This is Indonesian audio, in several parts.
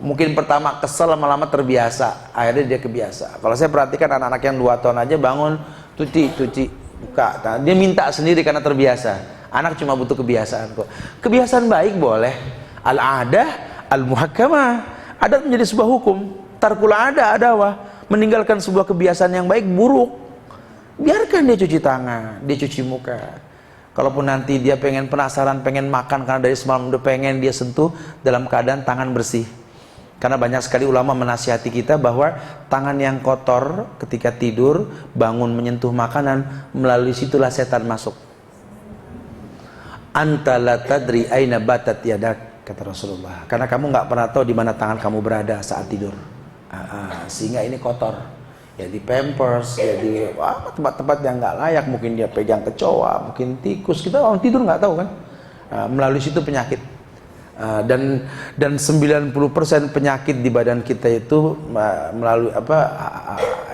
Mungkin pertama kesel, lama-lama terbiasa, akhirnya dia kebiasa. Kalau saya perhatikan anak-anak yang 2 tahun aja bangun, cuci, buka. Nah, dia minta sendiri karena terbiasa. Anak cuma butuh kebiasaan kok. Kebiasaan baik boleh. Al-adah, al-muhakkamah. Adat menjadi sebuah hukum. Tarkul adawah. Meninggalkan sebuah kebiasaan yang baik buruk. Biarkan dia cuci tangan, dia cuci muka. Kalaupun nanti dia pengen penasaran, pengen makan karena dari semalam udah pengen, dia sentuh dalam keadaan tangan bersih. Karena banyak sekali ulama menasihati kita bahwa tangan yang kotor ketika tidur, bangun menyentuh makanan, melalui situlah setan masuk. Anta la tadri aina batat yadak, kata Rasulullah. Karena kamu nggak pernah tahu di mana tangan kamu berada saat tidur. Sehingga ini kotor. Ya di pampers, ya di tempat-tempat yang nggak layak, mungkin dia pegang kecoa, mungkin tikus, kita orang tidur nggak tahu kan, melalui situ penyakit, dan 90% penyakit di badan kita itu melalui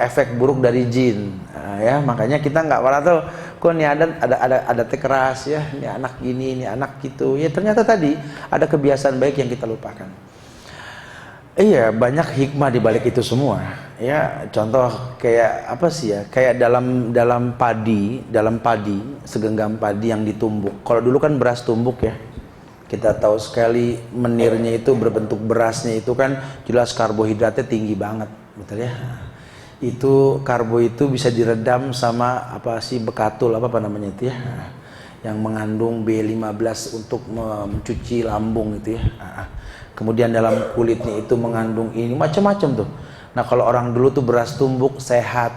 efek buruk dari jin, ya makanya kita nggak pernah tahu, kok ini ada teh keras ya, ini anak gini, ini anak gitu, ya ternyata tadi ada kebiasaan baik yang kita lupakan. Iya, banyak hikmah di balik itu semua. Ya, contoh kayak apa sih ya? Kayak dalam padi, segenggam padi yang ditumbuk. Kalau dulu kan beras tumbuk ya. Kita tahu sekali menirnya itu berbentuk berasnya itu kan jelas karbohidratnya tinggi banget, betul ya? Itu karbo itu bisa diredam sama apa sih bekatul apa namanya itu ya? Yang mengandung B15 untuk mencuci lambung itu ya. Kemudian dalam kulitnya itu mengandung ini macam-macam tuh. Nah kalau orang dulu tuh beras tumbuk sehat.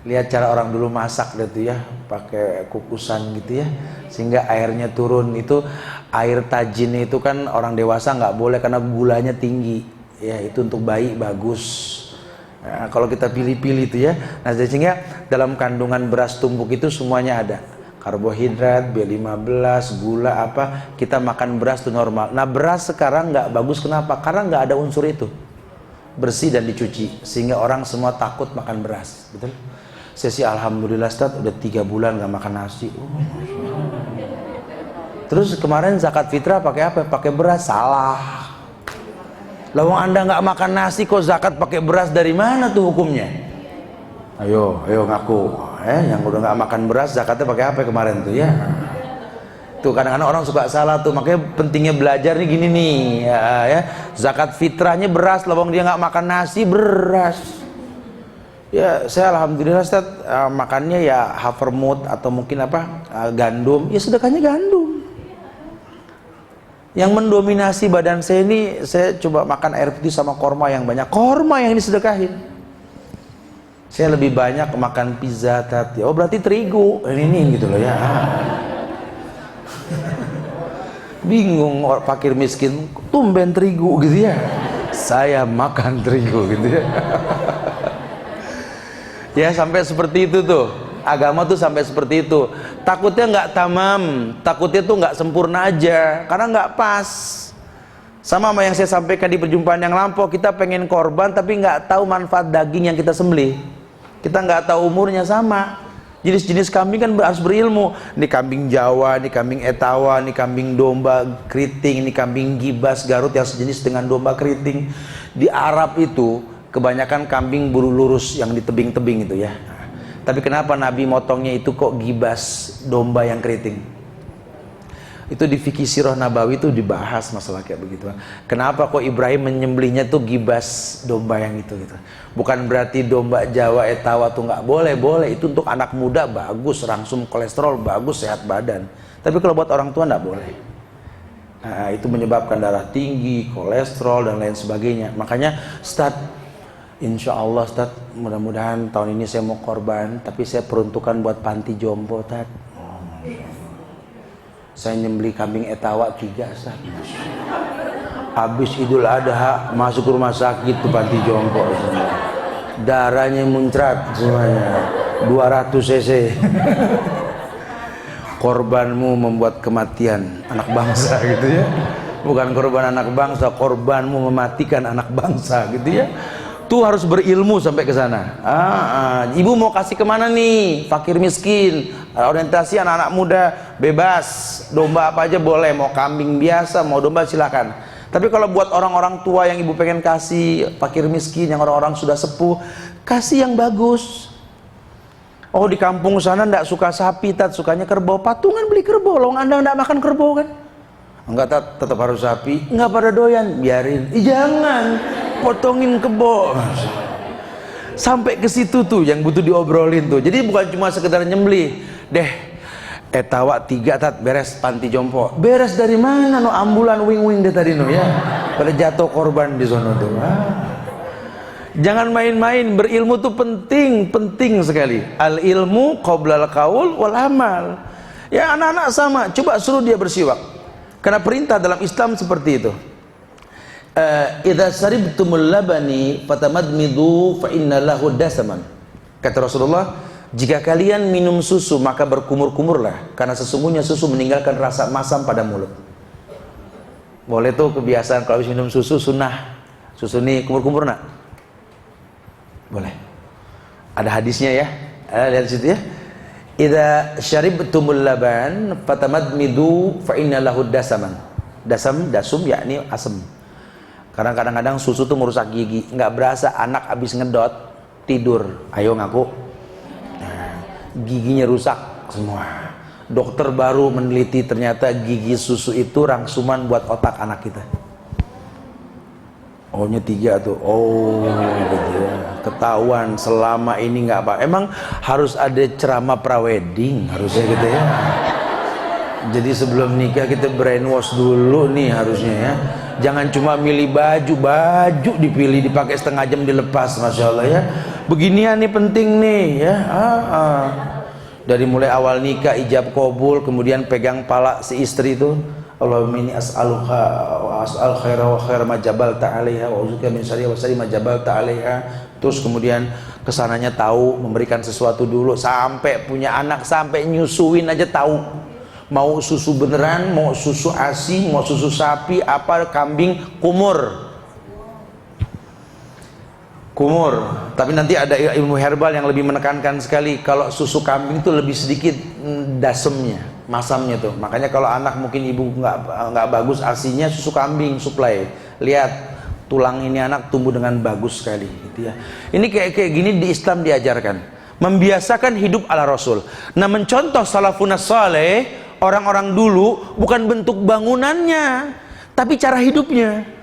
Lihat cara orang dulu masak gitu ya, pakai kukusan gitu ya, sehingga airnya turun. Itu air tajin itu kan orang dewasa nggak boleh karena gulanya tinggi. Ya itu untuk bayi bagus. Nah, kalau kita pilih-pilih itu ya. Nah sehingga dalam kandungan beras tumbuk itu semuanya ada. Karbohidrat, B15, gula apa, kita makan beras itu normal. Nah beras sekarang nggak bagus, kenapa? Karena nggak ada unsur itu, bersih dan dicuci, sehingga orang semua takut makan beras, betul? Saya sih alhamdulillah Ustaz, udah 3 bulan nggak makan nasi. Terus kemarin zakat fitrah pakai apa? Pakai beras, salah. Lawang Anda nggak makan nasi kok zakat pakai beras, dari mana tuh hukumnya? Ayo ngaku. Yang udah nggak makan beras zakatnya pakai apa kemarin tuh ya? Tuh kadang-kadang orang suka salah tuh, makanya pentingnya belajar nih gini nih ya. Zakat fitrahnya beras, lawang dia nggak makan nasi beras. Ya saya alhamdulillah Ustaz, makannya ya havermut atau mungkin gandum. Ya sedekahnya gandum. Yang mendominasi badan saya ini, saya coba makan air putih sama korma yang banyak. Korma yang disedekahin. Saya lebih banyak makan pizza tadi. Oh berarti terigu ini gitu loh ya. Bingung orang fakir miskin, tumben terigu gitu ya. Saya makan terigu gitu ya. Ya sampai seperti itu tuh. Agama tuh sampai seperti itu. Takutnya nggak tamam, takutnya tuh nggak sempurna aja, karena nggak pas. Sama yang saya sampaikan di perjumpaan yang lampau, kita pengen korban tapi nggak tahu manfaat daging yang kita sembelih. Kita nggak tahu umurnya. Sama jenis-jenis kambing kan harus berilmu. Ini kambing Jawa, ini kambing Etawa, ini kambing domba keriting, ini kambing Gibas Garut yang sejenis dengan domba keriting. Di Arab itu kebanyakan kambing bulu lurus yang di tebing-tebing itu ya. Tapi kenapa Nabi motongnya itu kok Gibas domba yang keriting? Itu di fikih sirah Nabawi itu dibahas masalah kayak begitu. Kenapa kok Ibrahim menyembelihnya tuh Gibas domba yang itu gitu. Bukan berarti domba Jawa Etawa tuh nggak boleh, boleh. Itu untuk anak muda bagus, rangsum kolesterol bagus, sehat badan. Tapi kalau buat orang tua nggak boleh. Nah, itu menyebabkan darah tinggi, kolesterol dan lain sebagainya. Makanya Ustaz, insya Allah Ustaz, mudah-mudahan tahun ini saya mau korban, tapi saya peruntukan buat panti jompo Ustaz. Saya nyembeli kambing Etawa 3 Ustaz. Habis Idul Adha masuk rumah sakit tuh panti jompo. Darahnya muncrat semuanya 200 cc. Korbanmu membuat kematian anak bangsa gitu ya. Bukan korban anak bangsa, korbanmu mematikan anak bangsa gitu ya. Tuh harus berilmu sampai ke sana. Ibu mau kasih kemana nih? Fakir miskin, orientasi anak-anak muda bebas, domba apa aja boleh, mau kambing biasa, mau domba silakan. Tapi kalau buat orang-orang tua yang ibu pengen kasih, fakir miskin, yang orang-orang sudah sepuh, kasih yang bagus. Oh, di kampung sana ndak suka sapi, tat, sukanya kerbau. Patungan beli kerbau, loh Anda ndak makan kerbau kan? Enggak, tat, tetap harus sapi. Enggak pada doyan, biarin. Jangan, potongin kebo. Sampai ke situ tuh yang butuh diobrolin tuh. Jadi bukan cuma sekedar nyembelih. Deh, tawa 3 tat beres panti jompo. Beres dari mana no ambulan wing-wing deh tadi no ya. Pada jatuh korban di sono tuh. Jangan main-main, berilmu tuh penting sekali. Al ilmu qoblal qaul wal amal. Ya anak-anak sama, coba suruh dia bersiwak. Karena perintah dalam Islam seperti itu. Idza saribtumul labani fatamadmidu fa inna lahu dasaman. Kata Rasulullah, jika kalian minum susu maka berkumur-kumurlah, karena sesungguhnya susu meninggalkan rasa masam pada mulut. Boleh tuh kebiasaan kalau habis minum susu sunnah. Susu ini kumur-kumur nak? Boleh. Ada hadisnya ya. Lihat situ ya. Idza syaribtumul laban fatamadmidu fa inna lahu dasaman. Dasum yakni asam. Karena kadang-kadang susu tuh merusak gigi. Nggak berasa anak habis ngedot tidur. Ayo ngaku. Giginya rusak semua. Dokter baru meneliti ternyata gigi susu itu rangsuman buat otak anak kita. Oh-nya 3 tuh. Oh gitu ya. Ketahuan selama ini nggak apa. Emang harus ada ceramah prawedding harusnya gitu ya. Jadi sebelum nikah kita brainwash dulu nih harusnya ya. Jangan cuma milih baju dipilih dipakai setengah jam dilepas, masya Allah ya. Beginian nih penting nih ya. Dari mulai awal nikah ijab qabul, kemudian pegang pala si istri itu. Allahumma inni as'aluka wa as'al khaira wa khaira ma jabalta 'alaiha wa uzuka min syarri wa syarri ma jabalta 'alaiha. Terus kemudian kesananya tahu memberikan sesuatu dulu, sampai punya anak, sampai nyusuin aja tahu. Mau susu beneran, mau susu ASI, mau susu sapi, apa kambing, kumur. Tapi nanti ada ilmu herbal yang lebih menekankan sekali. Kalau susu kambing itu lebih sedikit dasemnya, masamnya tuh. Makanya kalau anak mungkin ibu nggak bagus ASInya, susu kambing supply. Lihat tulang ini anak tumbuh dengan bagus sekali, gitu ya. Ini kayak gini di Islam diajarkan. Membiasakan hidup ala Rasul. Nah, mencontoh salafun saleh, orang-orang dulu bukan bentuk bangunannya, tapi cara hidupnya.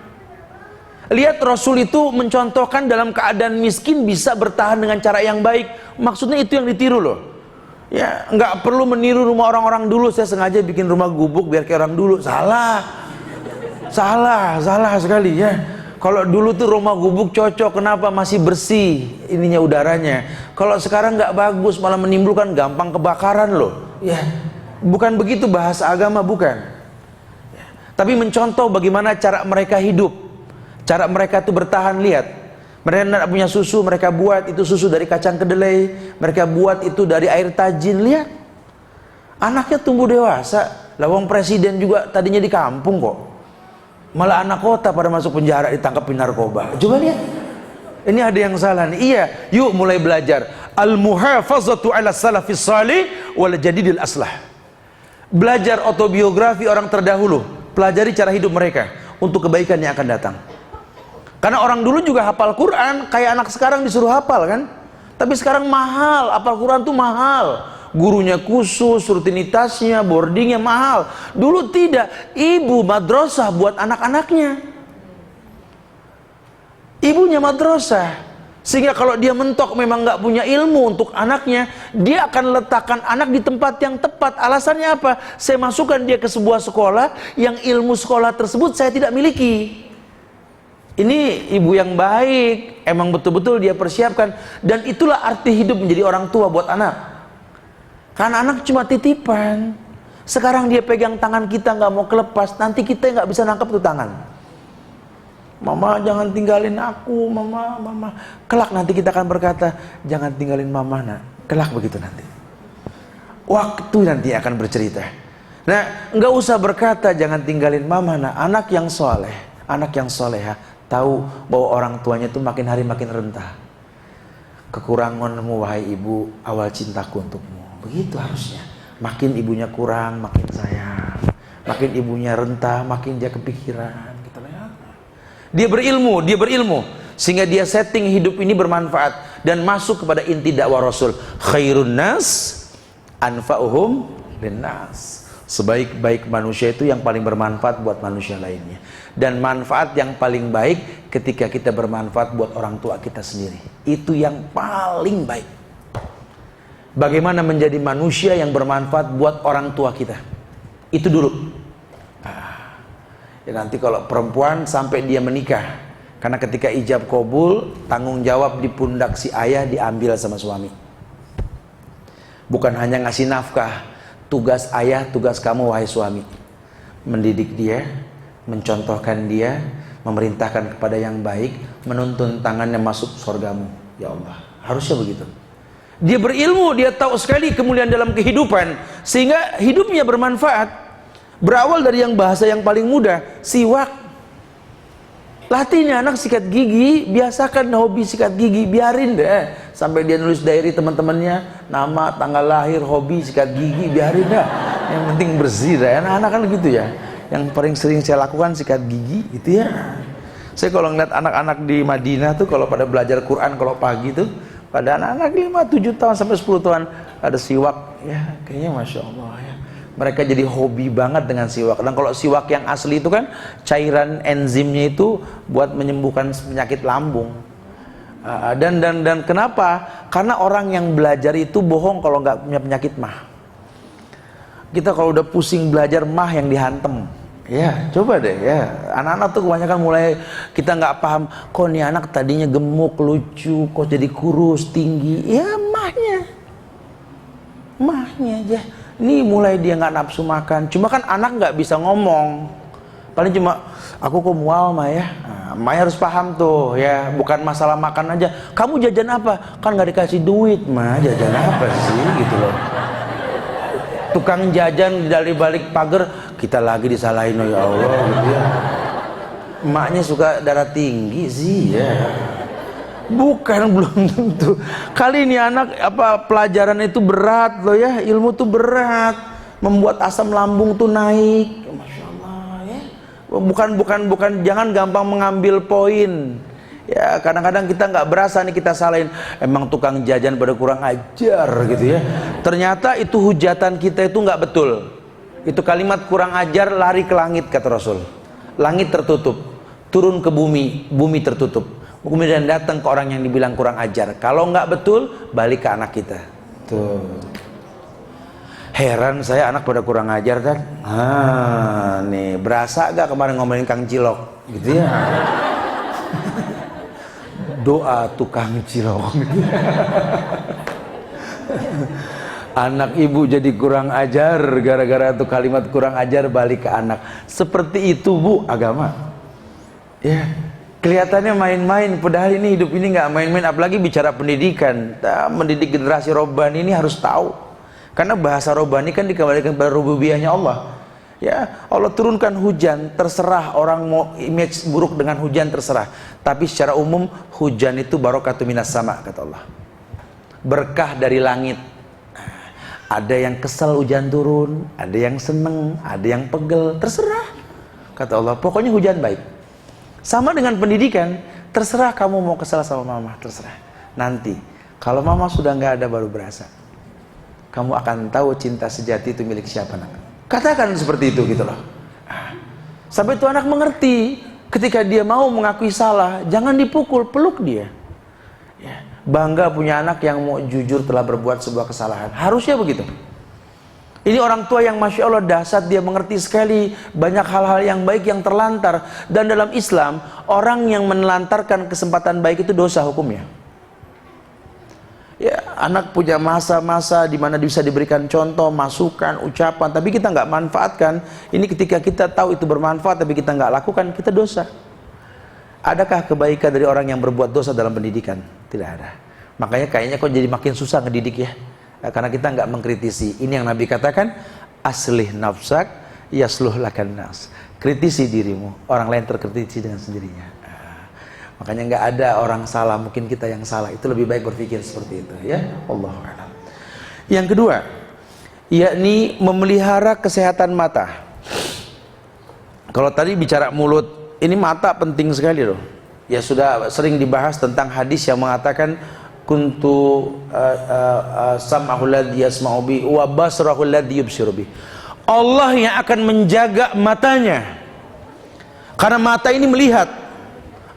Lihat Rasul itu mencontohkan dalam keadaan miskin bisa bertahan dengan cara yang baik. Maksudnya itu yang ditiru loh. Ya, nggak perlu meniru rumah orang-orang dulu. Saya sengaja bikin rumah gubuk biar kayak orang dulu. Salah sekali ya. Kalau dulu tuh rumah gubuk cocok, kenapa? Masih bersih ininya udaranya. Kalau sekarang nggak bagus, malah menimbulkan gampang kebakaran loh. Ya, bukan begitu bahasa agama, bukan. Ya. Tapi mencontoh bagaimana cara mereka hidup. Cara mereka itu bertahan, lihat. Mereka tidak punya susu, mereka buat itu susu dari kacang kedelai. Mereka buat itu dari air tajin, lihat. Anaknya tumbuh dewasa. Lawang presiden juga tadinya di kampung kok. Malah anak kota pada masuk penjara ditangkap narkoba. Coba lihat. Ini ada yang salah nih. Iya, yuk mulai belajar. Al-muhafazatu ala salafis salih wal jadidil aslah. Belajar autobiografi orang terdahulu. Pelajari cara hidup mereka untuk kebaikan yang akan datang. Karena orang dulu juga hafal Quran, kayak anak sekarang disuruh hafal kan. Tapi sekarang mahal, hafal Quran tuh mahal. Gurunya khusus, rutinitasnya, boardingnya mahal. Dulu tidak, ibu madrasah buat anak-anaknya. Ibunya madrasah. Sehingga kalau dia mentok memang nggak punya ilmu untuk anaknya, dia akan letakkan anak di tempat yang tepat. Alasannya apa? Saya masukkan dia ke sebuah sekolah yang ilmu sekolah tersebut saya tidak miliki. Ini ibu yang baik, emang betul-betul dia persiapkan. Dan itulah arti hidup menjadi orang tua buat anak. Karena anak cuma titipan. Sekarang dia pegang tangan kita nggak mau kelepas, nanti kita nggak bisa nangkep tuh tangan. Mama jangan tinggalin aku, mama. Kelak nanti kita akan berkata, jangan tinggalin mama nak. Kelak begitu nanti. Waktu nanti akan bercerita. Nah, nggak usah berkata jangan tinggalin mama nak. Anak yang soleh, anak yang soleha, tahu bahwa orang tuanya itu makin hari makin rentah. Kekuranganmu wahai ibu, awal cintaku untukmu. Begitu harusnya. Makin ibunya kurang, makin sayang. Makin ibunya rentah, makin dia kepikiran. Gitu lah ya. Dia berilmu sehingga dia setting hidup ini bermanfaat dan masuk kepada inti dakwah Rasul. Khairun nas anfa'uhum linnas. Sebaik-baik manusia itu yang paling bermanfaat buat manusia lainnya. Dan manfaat yang paling baik ketika kita bermanfaat buat orang tua kita sendiri. Itu yang paling baik. Bagaimana menjadi manusia yang bermanfaat buat orang tua kita. Itu dulu. Ya nanti kalau perempuan sampai dia menikah, karena ketika ijab kabul, tanggung jawab di pundak si ayah diambil sama suami. Bukan hanya ngasih nafkah, tugas ayah, tugas kamu wahai suami, mendidik dia, mencontohkan dia, memerintahkan kepada yang baik, menuntun tangannya masuk surgamu. Ya Allah, harusnya begitu. Dia berilmu, dia tahu sekali kemuliaan dalam kehidupan, sehingga hidupnya bermanfaat. Berawal dari yang bahasa yang paling mudah, siwak. Latih anak sikat gigi, biasakan hobi sikat gigi, biarin deh sampai dia nulis diary teman-temannya, nama, tanggal lahir, hobi sikat gigi, biarin dah. Yang penting bersih dah. Anak-anak kan gitu ya. Yang paling sering saya lakukan sikat gigi gitu ya. Saya kalau ngeliat anak-anak di Madinah tuh kalau pada belajar Quran kalau pagi tuh, pada anak-anak 5, 7 tahun sampai 10 tahun ada siwak, ya kayaknya Masya Allah ya. Mereka jadi hobi banget dengan siwak. Dan kalau siwak yang asli itu kan cairan enzimnya itu buat menyembuhkan penyakit lambung. Dan kenapa? Karena orang yang belajar itu bohong kalau nggak punya penyakit mah. Kita kalau udah pusing belajar mah yang dihantem. Ya coba deh ya. Anak-anak tuh kebanyakan mulai kita nggak paham. Kok nih anak tadinya gemuk, lucu, kok jadi kurus, tinggi. Ya mahnya aja. Ini mulai dia nggak nafsu makan. Cuma kan anak nggak bisa ngomong. Paling cuma aku kok mual mah ya. Maya harus paham tuh ya. Bukan masalah makan aja. Kamu jajan apa? Kan nggak dikasih duit mah. Jajan apa sih gitu loh. Tukang jajan dari balik pagar kita lagi disalahin, oh ya Allah gitu ya. Emaknya suka darah tinggi sih ya. Bukan, belum tentu. Kali ini anak pelajaran itu berat loh ya, ilmu tuh berat, membuat asam lambung tuh naik. Masya Allah ya. Bukan, jangan gampang mengambil poin. Ya kadang-kadang kita nggak berasa nih kita salahin. Emang tukang jajan pada kurang ajar gitu ya. Ternyata itu hujatan kita itu nggak betul. Itu kalimat kurang ajar lari ke langit kata Rasul. Langit tertutup, turun ke bumi, bumi tertutup. Kemudian datang ke orang yang dibilang kurang ajar. Kalau nggak betul, balik ke anak kita. Tuh. Heran saya anak pada kurang ajar kan. Nih berasa gak kemarin ngomongin Kang Cilok, gitu ya. Doa tukang cilok. Anak ibu jadi kurang ajar gara-gara tuh kalimat kurang ajar balik ke anak. Seperti itu bu agama. Ya. Kelihatannya main-main, padahal ini hidup ini nggak main-main. Apalagi bicara pendidikan, mendidik generasi robbani ini harus tahu. Karena bahasa robbani kan dikembalikan pada rububiyahnya Allah. Ya, Allah turunkan hujan, terserah orang mau image buruk dengan hujan terserah. Tapi secara umum hujan itu barokatu minas sama kata Allah. Berkah dari langit. Ada yang kesel hujan turun, ada yang seneng, ada yang pegel, terserah kata Allah. Pokoknya hujan baik. Sama dengan pendidikan, terserah kamu mau kesal sama mama, terserah. Nanti, kalau mama sudah nggak ada baru berasa. Kamu akan tahu cinta sejati itu milik siapa nak. Katakan seperti itu gitu loh. Sampai itu anak mengerti, ketika dia mau mengakui salah, jangan dipukul, peluk dia. Ya, bangga punya anak yang mau jujur telah berbuat sebuah kesalahan. Harusnya begitu. Ini orang tua yang Masya Allah dahsyat, dia mengerti sekali banyak hal-hal yang baik yang terlantar. Dan dalam Islam, orang yang menelantarkan kesempatan baik itu dosa hukumnya. Ya, anak punya masa-masa di mana bisa diberikan contoh, masukan, ucapan, tapi kita nggak manfaatkan. Ini ketika kita tahu itu bermanfaat, tapi kita nggak lakukan, kita dosa. Adakah kebaikan dari orang yang berbuat dosa dalam pendidikan? Tidak ada. Makanya kayaknya kok jadi makin susah ngedidik ya. Karena kita nggak mengkritisi. Ini yang Nabi katakan, aslih nafsak yasluh lakan nas. Kritisi dirimu, orang lain terkritisi dengan sendirinya. Makanya nggak ada orang salah, mungkin kita yang salah. Itu lebih baik berpikir seperti itu ya. Allahu a'lam. Yang kedua, yakni memelihara kesehatan mata. Kalau tadi bicara mulut, ini mata penting sekali loh. Ya sudah sering dibahas tentang hadis yang mengatakan kuntu sam'ahul ladzi yasma'u bi wa basrahul ladzi yubsiru bi. Allah yang akan menjaga matanya. Karena mata ini melihat.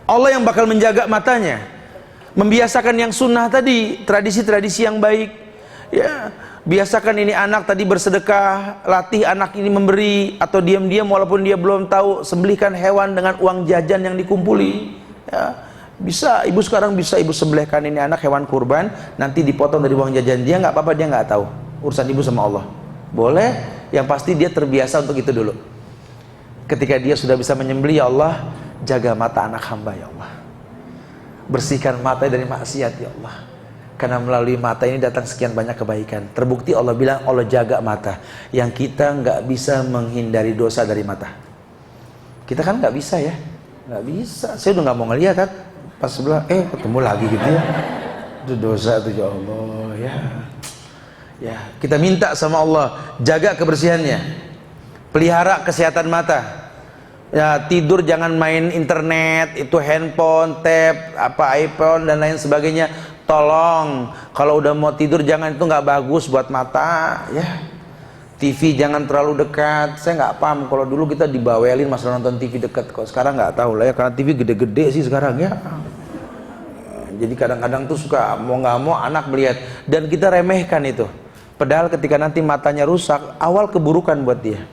Allah yang bakal menjaga matanya. Membiasakan yang sunnah tadi, tradisi-tradisi yang baik. Ya, biasakan ini anak tadi bersedekah, latih anak ini memberi, atau diam-diam walaupun dia belum tahu, sembelihkan hewan dengan uang jajan yang dikumpuli. Ya, bisa, ibu sekarang bisa ibu sembelihkan ini anak hewan kurban, nanti dipotong dari uang jajan dia, nggak apa-apa, dia nggak tahu. Urusan ibu sama Allah. Boleh, yang pasti dia terbiasa untuk itu dulu. Ketika dia sudah bisa menyembelih, ya Allah, jaga mata anak hamba ya Allah. Bersihkan mata dari maksiat ya Allah. Karena melalui mata ini datang sekian banyak kebaikan. Terbukti Allah bilang Allah jaga mata. Yang kita nggak bisa menghindari dosa dari mata. Kita kan nggak bisa ya, nggak bisa. Saya udah nggak mau ngeliat kan. Pas sebelah, ketemu lagi gitu ya. Itu dosa tuh ya Allah ya. Ya, kita minta sama Allah jaga kebersihannya, pelihara kesehatan mata. Ya, tidur jangan main internet, itu handphone, tab, iPhone dan lain sebagainya. Tolong, kalau udah mau tidur jangan, itu nggak bagus buat mata. Ya, TV jangan terlalu dekat. Saya nggak paham kalau dulu kita dibawelin masalah nonton TV dekat. Kok sekarang nggak tahu lah ya, karena TV gede-gede sih sekarang ya. Jadi kadang-kadang tuh suka mau nggak mau anak melihat dan kita remehkan itu. Padahal ketika nanti matanya rusak, awal keburukan buat dia.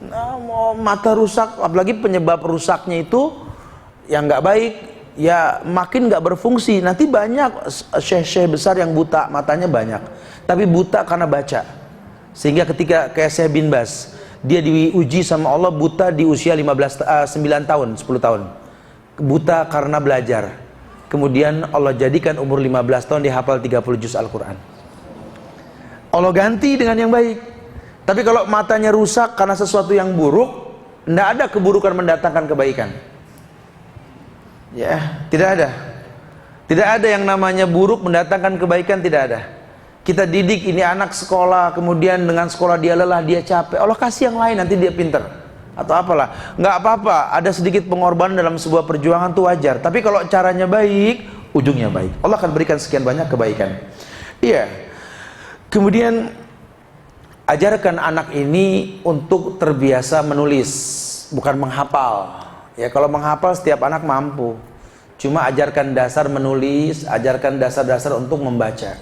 Nah, mau mata rusak, apalagi penyebab rusaknya itu yang nggak baik, ya makin nggak berfungsi. Nanti banyak syekh-syekh besar yang buta, matanya banyak, tapi buta karena baca. Sehingga ketika kayak Syekh bin Bas, dia diuji sama Allah buta di usia 9 tahun, 10 tahun. Buta karena belajar. Kemudian Allah jadikan umur 15 tahun dia hafal 30 juz Al-Quran. Allah ganti dengan yang baik. Tapi kalau matanya rusak karena sesuatu yang buruk, tidak ada keburukan mendatangkan kebaikan. Ya, tidak ada. Tidak ada yang namanya buruk mendatangkan kebaikan, tidak ada. Kita didik ini anak sekolah, kemudian dengan sekolah dia lelah, dia capek. Allah kasih yang lain, nanti dia pinter atau apalah. Nggak apa-apa, ada sedikit pengorbanan dalam sebuah perjuangan itu wajar. Tapi kalau caranya baik, ujungnya baik. Allah akan berikan sekian banyak kebaikan. Iya. Kemudian ajarkan anak ini untuk terbiasa menulis, bukan menghafal. Ya, kalau menghafal setiap anak mampu. Cuma ajarkan dasar menulis, ajarkan dasar-dasar untuk membaca.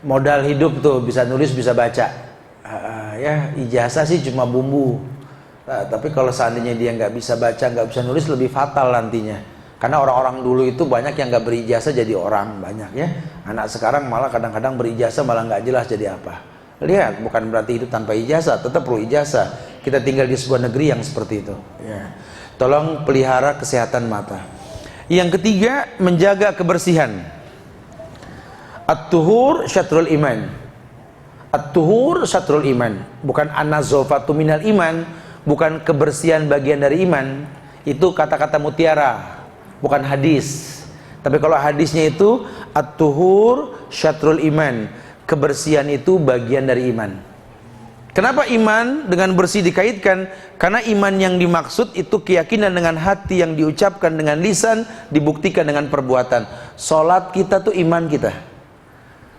Modal hidup tuh bisa nulis, bisa baca. Ya, ijazah sih cuma bumbu. Tapi kalau seandainya dia nggak bisa baca, nggak bisa nulis, lebih fatal nantinya. Karena orang-orang dulu itu banyak yang nggak berijazah jadi orang, banyak ya. Anak sekarang malah kadang-kadang berijazah malah nggak jelas jadi apa. Lihat, bukan berarti hidup tanpa ijazah, tetap perlu ijazah. Kita tinggal di sebuah negeri yang seperti itu. Ya. Tolong pelihara kesehatan mata. Yang ketiga, menjaga kebersihan. At-tuhur syatrul iman. At-tuhur syatrul iman. Bukan an-nazafatu minal iman, bukan kebersihan bagian dari iman. Itu kata-kata mutiara, bukan hadis. Tapi kalau hadisnya itu at-tuhur syatrul iman. Kebersihan itu bagian dari iman. Kenapa iman dengan bersih dikaitkan? Karena iman yang dimaksud itu keyakinan dengan hati yang diucapkan dengan lisan, dibuktikan dengan perbuatan. Salat kita tuh iman kita.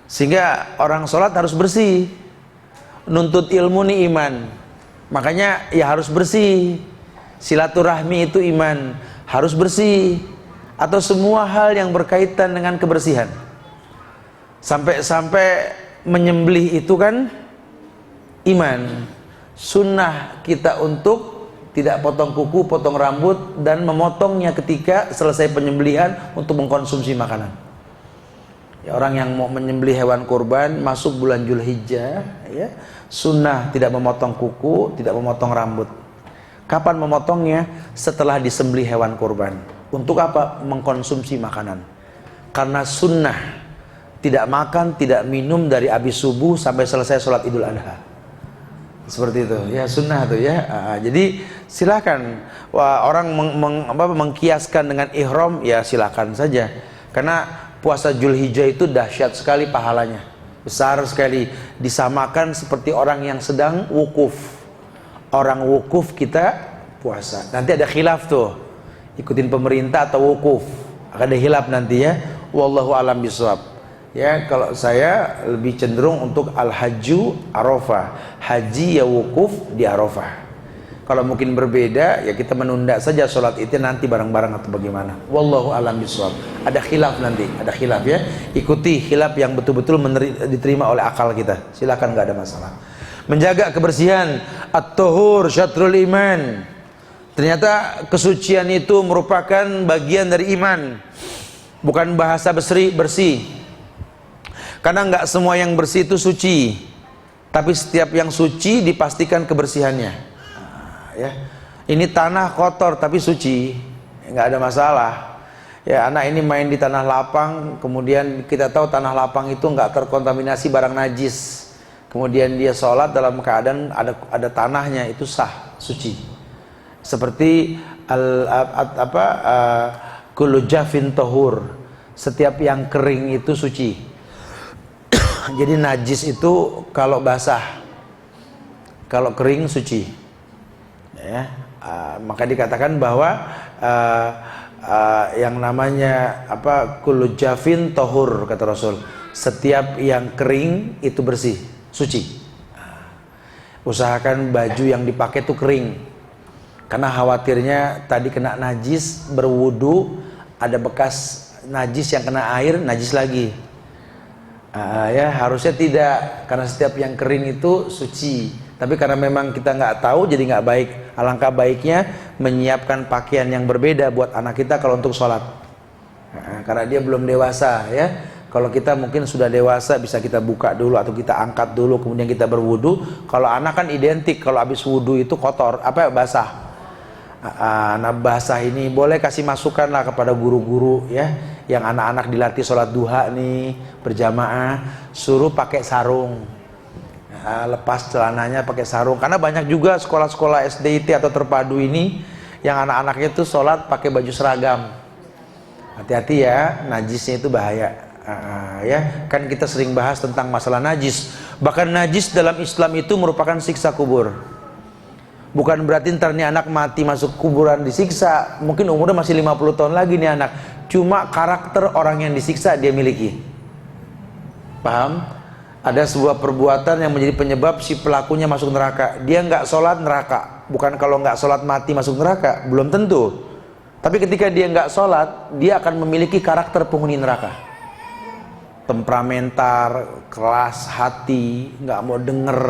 Sehingga orang salat harus bersih. Nuntut ilmu nih iman. Makanya ya harus bersih. Silaturahmi itu iman, harus bersih. Atau semua hal yang berkaitan dengan kebersihan. Sampai menyembelih itu kan iman. Sunnah kita untuk tidak potong kuku, potong rambut, dan memotongnya ketika selesai penyembelihan untuk mengkonsumsi makanan. Ya, orang yang mau menyembelih hewan kurban masuk bulan Dzulhijjah, ya, sunnah tidak memotong kuku, tidak memotong rambut. Kapan memotongnya? Setelah disembelih hewan kurban. Untuk apa? Mengkonsumsi makanan. Karena sunnah tidak makan, tidak minum dari habis subuh sampai selesai sholat Idul Adha. Seperti itu, ya sunnah tuh ya. Jadi silakan. Wah, orang mengkiaskan dengan ihram, ya silakan saja. Karena puasa Dzulhijjah itu dahsyat sekali pahalanya, besar sekali. Disamakan seperti orang yang sedang wukuf. Orang wukuf kita puasa. Nanti ada khilaf tuh, ikutin pemerintah atau wukuf, akan ada khilaf nanti ya. Wallahu alam bisawab. Ya, kalau saya lebih cenderung untuk al-hajju Arafah, haji ya wukuf di Arafah. Kalau mungkin berbeda ya kita menunda saja sholat itu nanti bareng-bareng atau bagaimana. Wallahu alam bisawab. Ada khilaf nanti, ada khilaf ya. Ikuti khilaf yang betul-betul diterima oleh akal kita. Silakan, nggak ada masalah. Menjaga kebersihan, at-tuhur syatrul iman. Ternyata kesucian itu merupakan bagian dari iman. Bukan bahasa bersih. Karena nggak semua yang bersih itu suci. Tapi setiap yang suci dipastikan kebersihannya. Ya, ini tanah kotor tapi suci, nggak ada masalah. Ya, anak ini main di tanah lapang, kemudian kita tahu tanah lapang itu nggak terkontaminasi barang najis. Kemudian dia sholat dalam keadaan ada tanahnya, itu sah, suci. Seperti kullu jafin tahur, setiap yang kering itu suci. Jadi najis itu kalau basah, kalau kering suci. Ya, maka dikatakan bahwa yang namanya kullu jafin tahur, kata Rasul, setiap yang kering itu bersih, suci. Usahakan baju yang dipakai itu kering, karena khawatirnya tadi kena najis, berwudu ada bekas najis yang kena air, najis lagi. Ya, harusnya tidak, karena setiap yang kering itu suci. Tapi karena memang kita nggak tahu, jadi nggak baik. Alangkah baiknya menyiapkan pakaian yang berbeda buat anak kita kalau untuk sholat. Karena dia belum dewasa ya. Kalau kita mungkin sudah dewasa, bisa kita buka dulu atau kita angkat dulu, kemudian kita berwudu. Kalau anak kan identik, kalau habis wudu itu kotor, basah. Nah, basah ini boleh kasih masukan lah kepada guru-guru ya, yang anak-anak dilatih sholat duha nih berjamaah, suruh pakai sarung. Lepas celananya pakai sarung, karena banyak juga sekolah-sekolah SDIT atau terpadu ini yang anak-anaknya itu sholat pakai baju seragam. Hati-hati ya, najisnya itu bahaya. Ya, kan kita sering bahas tentang masalah najis. Bahkan najis dalam Islam itu merupakan siksa kubur. Bukan berarti ntar nih anak mati masuk kuburan disiksa, mungkin umurnya masih 50 tahun lagi nih anak. Cuma karakter orang yang disiksa dia miliki. Paham? Ada sebuah perbuatan yang menjadi penyebab si pelakunya masuk neraka. Dia nggak sholat neraka. Bukan kalau nggak sholat mati masuk neraka, belum tentu. Tapi ketika dia nggak sholat, dia akan memiliki karakter penghuni neraka. Temperamentar, keras hati, nggak mau denger,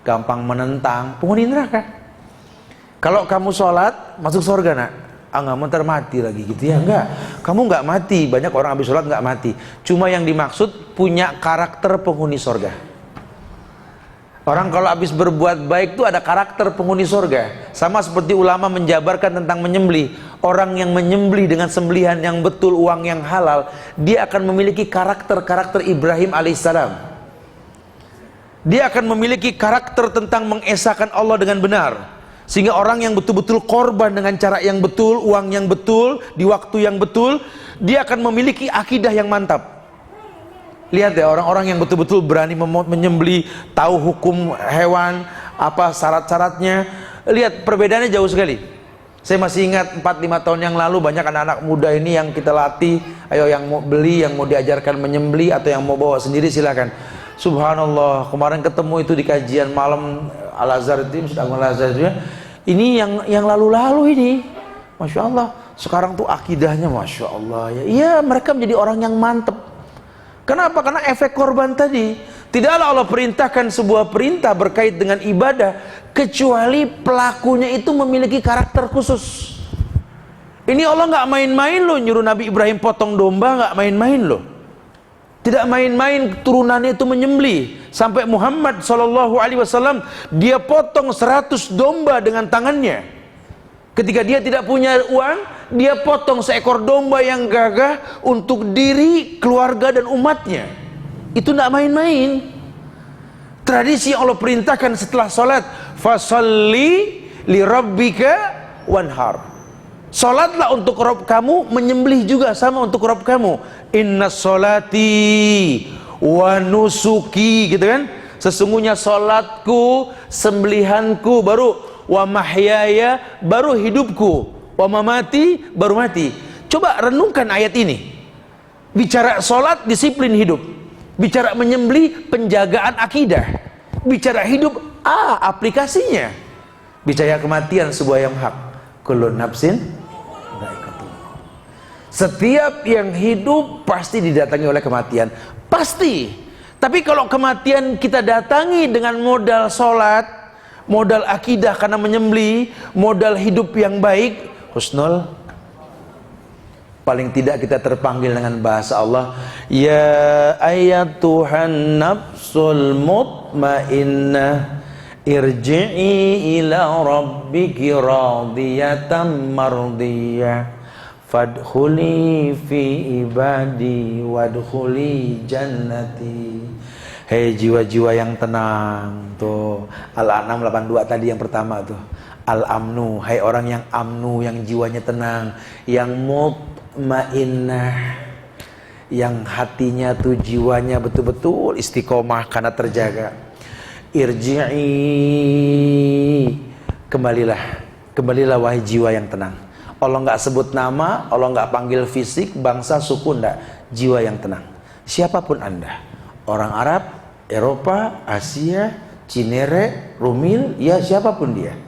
gampang menentang, penghuni neraka. Kalau kamu sholat, masuk surga nak. Nggak mau mati lagi gitu ya, enggak. Kamu nggak mati, banyak orang habis sholat nggak mati. Cuma yang dimaksud punya karakter penghuni sorga. Orang kalau habis berbuat baik itu ada karakter penghuni sorga. Sama seperti ulama menjabarkan tentang menyembelih. Orang yang menyembelih dengan sembelihan yang betul, uang yang halal, dia akan memiliki karakter Ibrahim alaihissalam. Dia akan memiliki karakter tentang mengesahkan Allah dengan benar. Sehingga orang yang betul-betul korban dengan cara yang betul, uang yang betul, di waktu yang betul, dia akan memiliki akidah yang mantap. Lihat ya, orang-orang yang betul-betul berani menyembelih, tahu hukum hewan, apa syarat-syaratnya. Lihat perbedaannya jauh sekali. Saya masih ingat 4-5 tahun yang lalu banyak anak-anak muda ini yang kita latih. Ayo yang mau beli, yang mau diajarkan menyembelih atau yang mau bawa sendiri silakan. Subhanallah, kemarin ketemu itu di kajian malam Al-Azhar itu, Al-Azhar itu ya. Ini yang lalu-lalu ini, Masya Allah. Sekarang tuh akidahnya Masya Allah ya. Iya, mereka menjadi orang yang mantep. Kenapa? Karena efek korban tadi. Tidaklah Allah perintahkan sebuah perintah berkait dengan ibadah kecuali pelakunya itu memiliki karakter khusus. Ini Allah nggak main-main loh, nyuruh Nabi Ibrahim potong domba, nggak main-main loh. Tidak main-main turunannya itu menyembelih. Sampai Muhammad SAW dia potong 100 domba dengan tangannya. Ketika dia tidak punya uang, dia potong seekor domba yang gagah untuk diri, keluarga dan umatnya. Itu tidak main-main. Tradisi yang Allah perintahkan setelah salat, fasalli li rabbika wanhar. Salatlah untuk Rabb kamu, menyembelih juga sama untuk Rabb kamu. Inna sholati wa nusuki, gitu kan? Sesungguhnya salatku, sembelihanku, baru wa mahyaya baru hidupku, wa mamati baru mati. Coba renungkan ayat ini. Bicara sholat, disiplin hidup. Bicara menyembelih, penjagaan akidah. Bicara hidup, aplikasinya. Bicara kematian, sebuah yang hak. Kullu nafsin dha'iqatul maut. Setiap yang hidup pasti didatangi oleh kematian. Pasti. Tapi kalau kematian kita datangi dengan modal sholat, modal akidah karena menyembelih, modal hidup yang baik, husnul, paling tidak kita terpanggil dengan bahasa Allah, ya ayatuhan nafsul mutmainnah irji'i ila rabbiki radiyatan mardiyah fadkhuli fi ibadi wadkhuli jannati. Hei jiwa-jiwa yang tenang. Tuh Al-An'am 82 tadi yang pertama tuh. Al-amnu, hai orang yang amnu, yang jiwanya tenang, yang mutmainnah, yang hatinya tuh jiwanya betul-betul istiqomah karena terjaga. Irji'i, kembalilah wahai jiwa yang tenang. Allah nggak sebut nama, Allah nggak panggil fisik, bangsa, suku, nggak. Jiwa yang tenang. Siapapun Anda, orang Arab, Eropa, Asia, Cinere, Rumil, ya siapapun dia.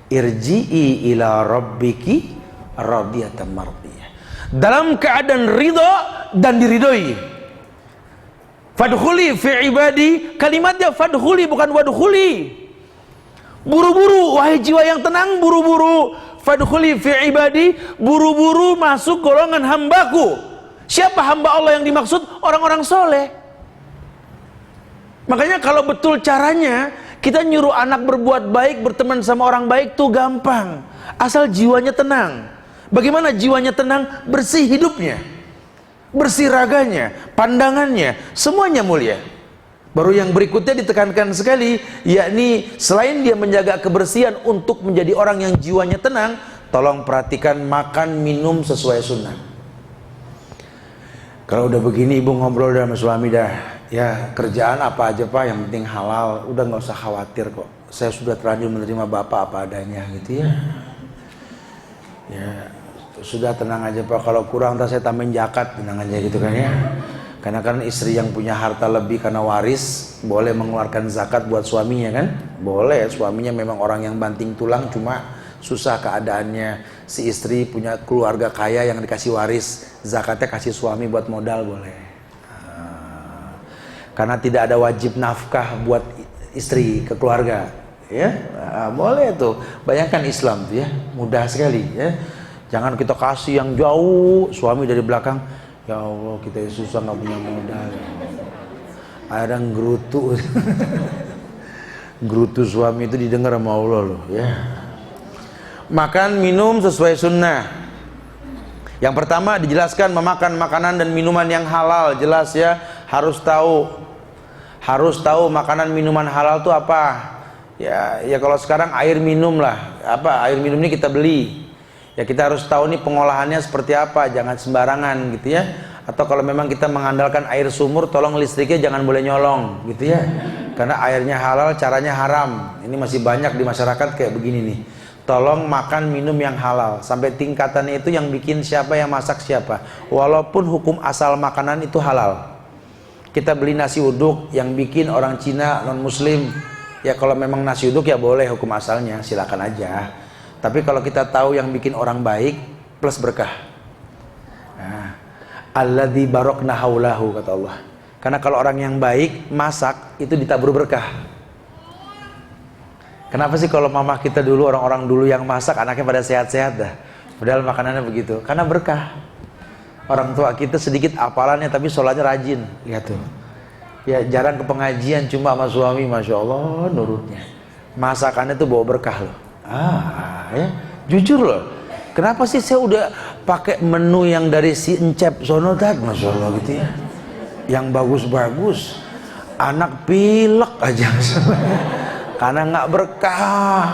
Irji'i ila rabbiki radiyatan mardiyah. Dalam keadaan ridha dan diridhoi. Fadkhuli fi ibadi, kalimatnya fadkhuli bukan wadkhuli. Buru-buru wahai jiwa yang tenang, buru-buru. Fadkhuli fi ibadi, buru-buru masuk golongan hambaku. Siapa hamba Allah yang dimaksud? Orang-orang soleh. Makanya kalau betul caranya, kita nyuruh anak berbuat baik, berteman sama orang baik tuh gampang. Asal jiwanya tenang. Bagaimana jiwanya tenang? Bersih hidupnya, bersih raganya, pandangannya, semuanya mulia. Baru yang berikutnya ditekankan sekali, yakni selain dia menjaga kebersihan untuk menjadi orang yang jiwanya tenang, tolong perhatikan makan minum sesuai sunnah. Kalau udah begini ibu ngobrol sama suami dah, ya kerjaan apa aja pak, yang penting halal, udah nggak usah khawatir kok. Saya sudah terlanjur menerima bapak apa adanya gitu ya. Ya sudah tenang aja pak, kalau kurang ntar saya tambahin zakat, tenang aja gitu kan ya. Karena kan istri yang punya harta lebih karena waris boleh mengeluarkan zakat buat suaminya kan? Boleh, suaminya memang orang yang banting tulang, cuma susah keadaannya. Si istri punya keluarga kaya yang dikasih waris, zakatnya kasih suami buat modal boleh. Karena tidak ada wajib nafkah buat istri ke keluarga, ya boleh tuh. Bayangkan Islam tuh ya, mudah sekali ya. Jangan kita kasih yang jauh, suami dari belakang. Ya Allah, kita susah nggak punya modal. Ada gerutu, gerutu suami itu didengar sama Allah loh. Ya. Makan minum sesuai sunnah. Yang pertama dijelaskan memakan makanan dan minuman yang halal, jelas ya. Harus tahu makanan minuman halal itu apa. Ya kalau sekarang air minum lah, apa air minum ini kita beli. Ya kita harus tahu nih pengolahannya seperti apa, jangan sembarangan gitu ya. Atau kalau memang kita mengandalkan air sumur, tolong listriknya jangan boleh nyolong gitu ya. Karena airnya halal, caranya haram. Ini masih banyak di masyarakat kayak begini nih. Tolong makan minum yang halal. Sampai tingkatannya itu yang bikin siapa, yang masak siapa. Walaupun hukum asal makanan itu halal. Kita beli nasi uduk yang bikin orang Cina non muslim. Ya kalau memang nasi uduk ya boleh hukum asalnya, silakan aja. Tapi kalau kita tahu yang bikin orang baik plus berkah. Nah, alladzi barokna haulahu kata Allah. Karena kalau orang yang baik masak itu ditabur berkah. Kenapa sih kalau mama kita dulu, orang-orang dulu yang masak anaknya pada sehat-sehat dah. Padahal makanannya begitu. Karena berkah. Orang tua kita sedikit apalannya tapi sholatnya rajin, gitu. Ya jarang ke pengajian, cuma sama suami, masya Allah nurutnya. Masakannya tuh bawa berkah loh. Ya, jujur loh. Kenapa sih saya udah pakai menu yang dari si Encep sono tadi, masya Allah gitu ya, yang bagus-bagus, anak pilek aja karena nggak berkah.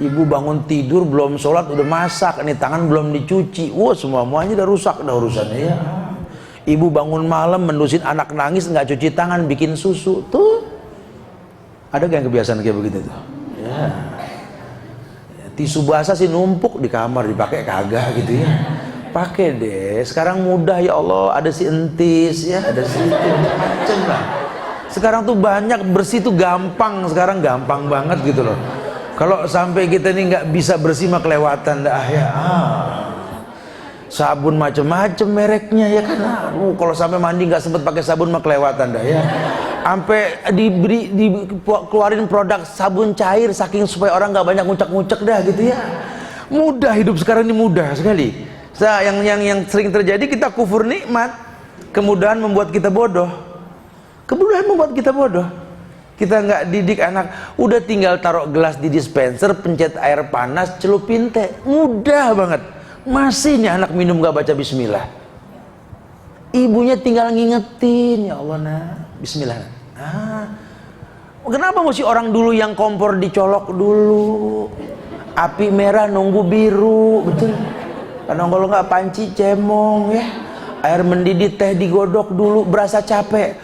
Ibu bangun tidur belum sholat udah masak, ini tangan belum dicuci, wah semuanya udah rusak dah urusannya ya. Ibu bangun malam mendusin anak nangis nggak cuci tangan bikin susu tuh. Ada gak yang kebiasaan kayak begitu tuh? Ya. Ya. Tisu basah sih numpuk di kamar, dipakai kagak gitu ya. Pakai deh. Sekarang mudah ya Allah, ada si entis ya, ada si itu macam lah. Sekarang tuh banyak, bersih tuh gampang, sekarang gampang banget gitu loh. Kalau sampai kita nih nggak bisa bersih mah kelewatan dah ya. Sabun macam-macam mereknya ya kan. Kalau sampai mandi nggak sempet pakai sabun mah kelewatan dah ya. Sampai dikeluarin produk sabun cair saking supaya orang nggak banyak ngucek-ngucek dah gitu ya. Mudah, hidup sekarang ini mudah sekali. Yang sering terjadi, kita kufur nikmat, kemudahan membuat kita bodoh. Kemudahan membuat kita bodoh. Kita nggak didik anak, udah tinggal taruh gelas di dispenser, pencet air panas, celupin teh, mudah banget. Masih nih anak minum nggak baca bismillah. Ibunya tinggal ngingetin, ya Allah nak, bismillah. Kenapa mesti orang dulu yang kompor dicolok dulu, api merah nunggu biru, betul? Karena kalau nggak panci cemong ya, air mendidih teh digodok dulu, berasa capek.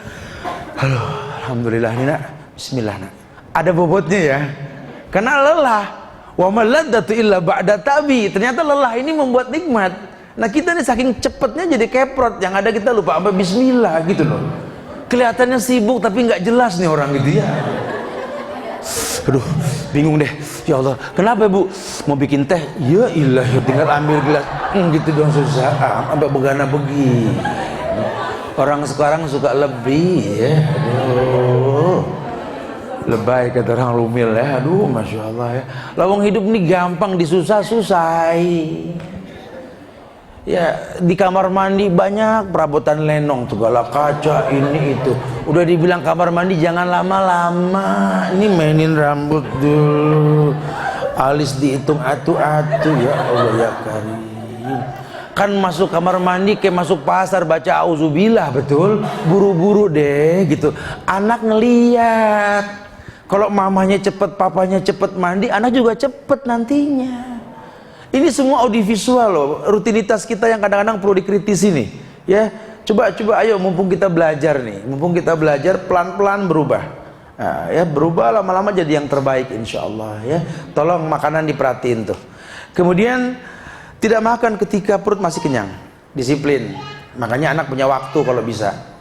Halo, alhamdulillah nih nak, bismillah nak. Ada bobotnya ya, karena lelah. Wa maladzatu illa ba'da tabi. Ternyata lelah ini membuat nikmat. Nah kita nih saking cepetnya jadi keprot, yang ada kita lupa apa bismillah gitu loh. Kelihatannya sibuk tapi nggak jelas nih orang gitu ya. Aduh, bingung deh. Ya Allah, kenapa Bu? Mau bikin teh? Ya ilahi, tinggal ambil gelas. Gitu doang susah. Sampai begana begini. Orang sekarang suka lebih ya. Aduh. Lebay kata orang Lumil ya. Aduh, masya Allah ya. Lawang hidup ini gampang disusah-susahi. Ya, di kamar mandi banyak perabotan lenong, segala kaca ini itu. Udah dibilang kamar mandi jangan lama-lama. Ini mainin rambut dulu, alis dihitung atu-atu, ya Allah ya Karim. Kan masuk kamar mandi kayak masuk pasar baca auzubillah, betul? Buru-buru deh gitu. Anak ngeliat. Kalau mamanya cepet, papanya cepet mandi, anak juga cepet nantinya. Ini semua audiovisual loh, rutinitas kita yang kadang-kadang perlu dikritisi nih. Ya, coba ayo, mumpung kita belajar nih, mumpung kita belajar pelan-pelan berubah. Nah, ya berubah lama-lama jadi yang terbaik insya Allah ya. Tolong makanan diperhatiin tuh. Kemudian tidak makan ketika perut masih kenyang, disiplin. Makanya anak punya waktu kalau bisa.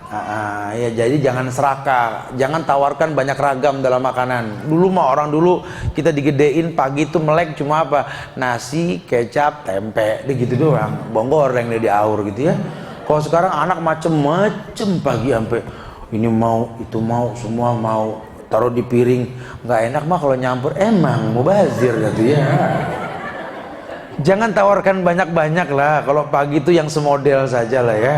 Ya jadi jangan serakah, jangan tawarkan banyak ragam dalam makanan. Dulu mah orang dulu kita digedein pagi itu melek cuma apa? Nasi, kecap, tempe, gitu doang. Bawang goreng di aur gitu ya. Kalau sekarang anak macem-macem pagi sampai ini mau, itu mau, semua mau, taruh di piring. Nggak enak mah kalau nyampur, emang mubazir gitu ya. Jangan tawarkan banyak-banyak lah. Kalau pagi itu yang semodel saja lah ya.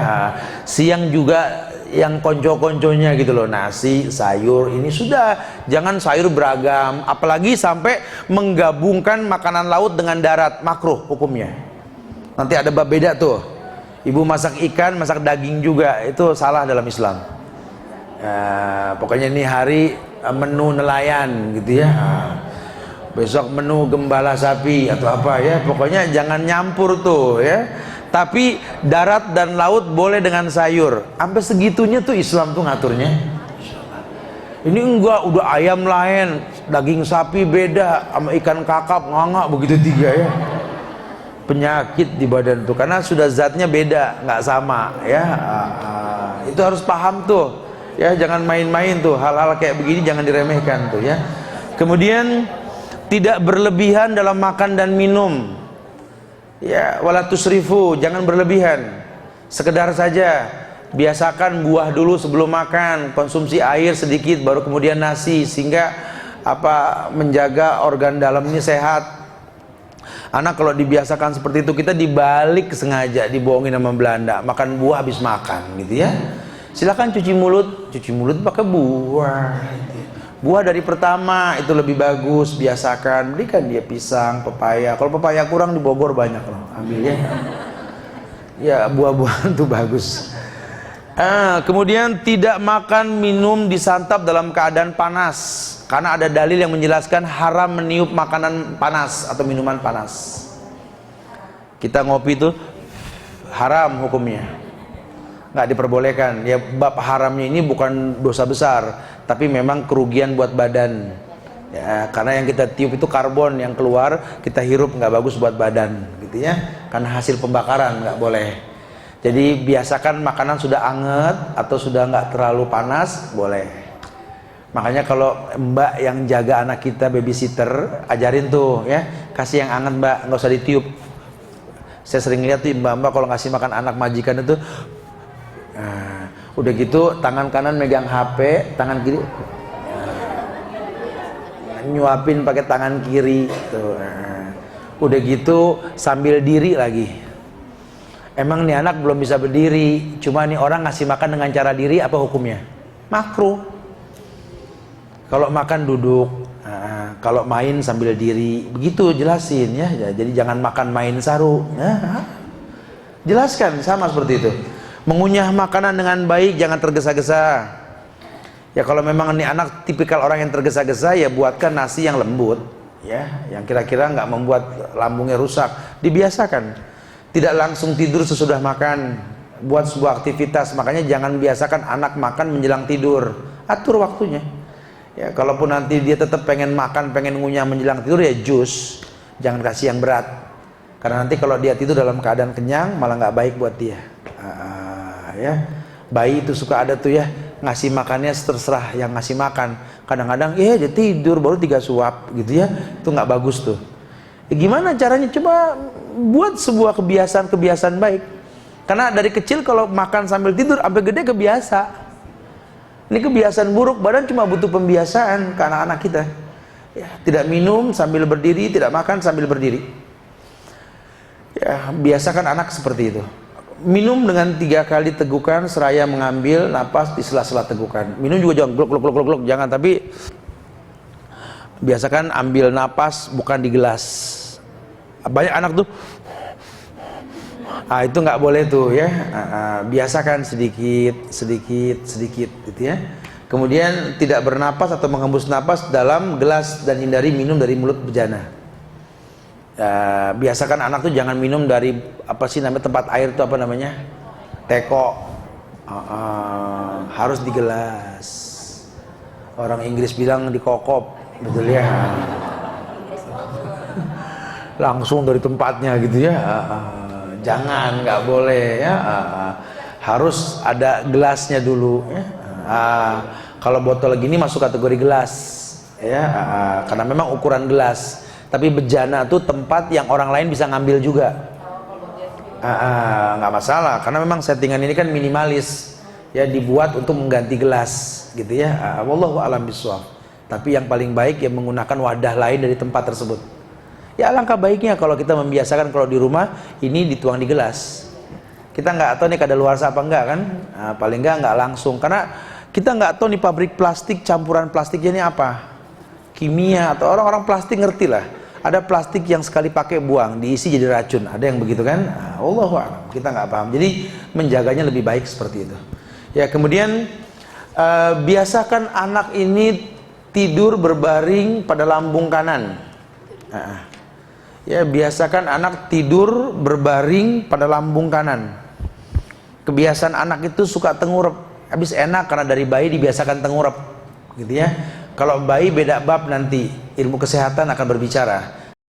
Siang juga yang konco-konconya gitu loh, nasi, sayur, ini sudah. Jangan sayur beragam, apalagi sampai menggabungkan makanan laut dengan darat, makruh hukumnya. Nanti ada bab beda tuh. Ibu masak ikan, masak daging juga, itu salah dalam Islam. Pokoknya ini hari menu nelayan gitu ya. Besok menu gembala sapi atau apa ya. Pokoknya jangan nyampur tuh ya. Tapi darat dan laut boleh dengan sayur. Sampai segitunya tuh Islam tuh ngaturnya. Ini enggak, udah ayam lain, daging sapi beda, sama ikan kakap nganga begitu tiga ya. Penyakit di badan tuh karena sudah zatnya beda, nggak sama ya. Itu harus paham tuh. Ya jangan main-main tuh, hal-hal kayak begini jangan diremehkan tuh ya. Kemudian tidak berlebihan dalam makan dan minum. Ya, wala tusrifu, jangan berlebihan. Sekedar saja. Biasakan buah dulu sebelum makan, konsumsi air sedikit baru kemudian nasi sehingga menjaga organ dalam ini sehat. Anak kalau dibiasakan seperti itu, kita dibalik sengaja dibohongin sama Belanda, makan buah habis makan gitu ya. Silakan cuci mulut pakai buah. Buah dari pertama itu lebih bagus, biasakan. Berikan dia pisang, pepaya. Kalau pepaya kurang di Bogor banyak loh, ambil ya. Ya buah-buahan itu bagus. Kemudian tidak makan minum disantap dalam keadaan panas, karena ada dalil yang menjelaskan haram meniup makanan panas atau minuman panas. Kita ngopi itu haram hukumnya, nggak diperbolehkan. Ya bab haramnya ini bukan dosa besar, tapi memang kerugian buat badan. Ya, karena yang kita tiup itu karbon, yang keluar kita hirup nggak bagus buat badan, gitu ya. Karena hasil pembakaran nggak boleh. Jadi biasakan makanan sudah anget atau sudah nggak terlalu panas, boleh. Makanya kalau mbak yang jaga anak kita, babysitter, ajarin tuh ya, kasih yang anget mbak, nggak usah ditiup. Saya sering lihat tuh mbak-mbak kalau ngasih makan anak majikan itu, nah, udah gitu tangan kanan megang HP, tangan kiri nyuapin pakai tangan kiri tuh. Udah gitu sambil diri lagi. Emang nih anak belum bisa berdiri, cuma nih orang ngasih makan dengan cara diri, apa hukumnya? Makruh. Kalau makan duduk, kalau main sambil diri, begitu jelasin ya. Jadi jangan makan main saru. Jelaskan sama seperti itu. Mengunyah makanan dengan baik, jangan tergesa-gesa. Ya kalau memang ini anak tipikal orang yang tergesa-gesa, ya buatkan nasi yang lembut, ya, yang kira-kira nggak membuat lambungnya rusak. Dibiasakan, tidak langsung tidur sesudah makan, buat sebuah aktivitas. Makanya jangan biasakan anak makan menjelang tidur, atur waktunya. Ya, kalaupun nanti dia tetap pengen makan, pengen ngunyah menjelang tidur, ya jus, jangan kasih yang berat. Karena nanti kalau dia tidur dalam keadaan kenyang, malah nggak baik buat dia. Ya, bayi itu suka ada tuh ya, ngasih makannya terserah yang ngasih makan. Kadang-kadang dia tidur baru 3 suap gitu ya, itu nggak bagus tuh. Ya, gimana caranya? Coba buat sebuah kebiasaan baik. Karena dari kecil kalau makan sambil tidur sampai gede kebiasa. Ini kebiasaan buruk, badan cuma butuh pembiasaan ke anak-anak kita. Ya, tidak minum sambil berdiri, tidak makan sambil berdiri. Ya, biasakan anak seperti itu. Minum dengan 3 kali tegukan seraya mengambil napas di sela-sela tegukan. Minum juga jangan glok, jangan, tapi biasakan ambil napas bukan di gelas. Banyak anak tuh, itu nggak boleh tuh ya. Biasakan sedikit gitu ya. Kemudian tidak bernapas atau menghembus napas dalam gelas dan hindari minum dari mulut bejana. Biasakan anak tuh jangan minum dari apa sih namanya tempat air tuh, apa namanya, teko. Harus di gelas. Orang Inggris bilang di kokop, betul ya. Langsung dari tempatnya gitu ya. Jangan, nggak boleh ya. Harus ada gelasnya dulu ya. Kalau botol gini masuk kategori gelas ya, karena memang ukuran gelas. Tapi bejana tuh tempat yang orang lain bisa ngambil juga. Nggak masalah, karena memang settingan ini kan minimalis ya, dibuat untuk mengganti gelas gitu ya. Wallahu a'lam bishawab. Tapi yang paling baik ya menggunakan wadah lain dari tempat tersebut. Ya alangkah baiknya kalau kita membiasakan kalau di rumah ini dituang di gelas. Kita nggak tahu nih kadaluarsa apa enggak kan. Paling nggak langsung, karena kita nggak tahu nih pabrik plastik, campuran plastiknya ini apa, kimia atau orang-orang plastik ngerti lah. Ada plastik yang sekali pakai buang, diisi jadi racun, ada yang begitu kan. Wallahu a'lam, kita nggak paham. Jadi menjaganya lebih baik seperti itu. Ya, kemudian biasakan anak ini tidur berbaring pada lambung kanan. Ya, biasakan anak tidur berbaring pada lambung kanan. Kebiasaan anak itu suka tengurap. Habis enak karena dari bayi dibiasakan tengurap, gitu ya. Kalau bayi beda bab, nanti ilmu kesehatan akan berbicara.